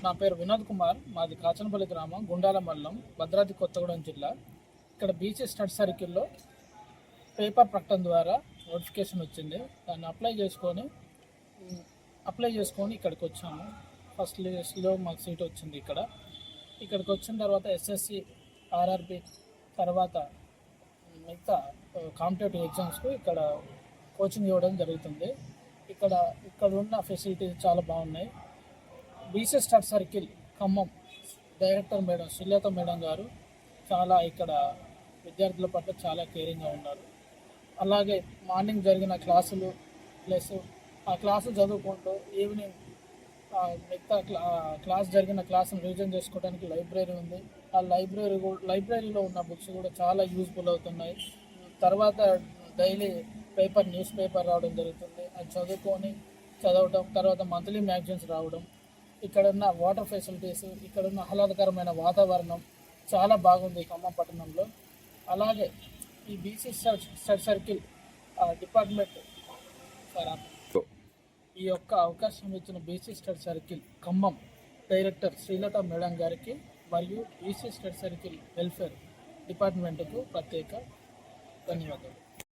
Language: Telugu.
నా పేరు వినోద్ కుమార్. మాది కాచనపల్లి గ్రామం, గుండాల మండలం, భద్రాద్రి కొత్తగూడెం జిల్లా. ఇక్కడ బీసీ స్టడీ సర్కిల్లో పేపర్ ప్రకటన ద్వారా నోటిఫికేషన్ వచ్చింది. దాన్ని అప్లై చేసుకొని ఇక్కడికి వచ్చాము. ఫస్ట్ లిస్ట్లో మాకు సీట్ వచ్చింది. ఇక్కడికి వచ్చిన తర్వాత ఎస్ఎస్సి, ఆర్ఆర్బి తర్వాత మిగతా కాంపిటేటివ్ ఎగ్జామ్స్కు ఇక్కడ కోచింగ్ ఇవ్వడం జరుగుతుంది. ఇక్కడ ఉన్న ఫెసిలిటీస్ చాలా బాగున్నాయి. BC study circle Khammam director madam Suletha madam గారు చాలా ఇక్కడ విద్యార్థుల పట్ల చాలా కేరింగ్గా ఉన్నారు. అలాగే మార్నింగ్ జరిగిన క్లాసులు ప్లస్ ఆ క్లాసు చదువుకుంటూ ఈవినింగ్ మిగతా క్లాస్ జరిగిన క్లాసును రివిజన్ చేసుకోవడానికి లైబ్రరీ ఉంది. ఆ లైబ్రరీలో ఉన్న బుక్స్ కూడా చాలా యూజ్ఫుల్ అవుతున్నాయి. తర్వాత డైలీ న్యూస్ పేపర్ రావడం జరుగుతుంది. అది చదవడం, తర్వాత మంత్లీ మ్యాగజైన్స్ రావడం, ఇక్కడున్న వాటర్ ఫెసిలిటీస్, ఇక్కడున్న ఆహ్లాదకరమైన వాతావరణం చాలా బాగుంది ఖమ్మం పట్టణంలో. అలాగే ఈ బీసీ స్టడీ సర్కిల్ డిపార్ట్మెంట్ ఈ యొక్క అవకాశం ఇచ్చిన BC study circle Khammam director Srilatha madam గారికి మరియు బీసీ స్టడీ సర్కిల్ వెల్ఫేర్ డిపార్ట్మెంట్కు ప్రత్యేక ధన్యవాదాలు.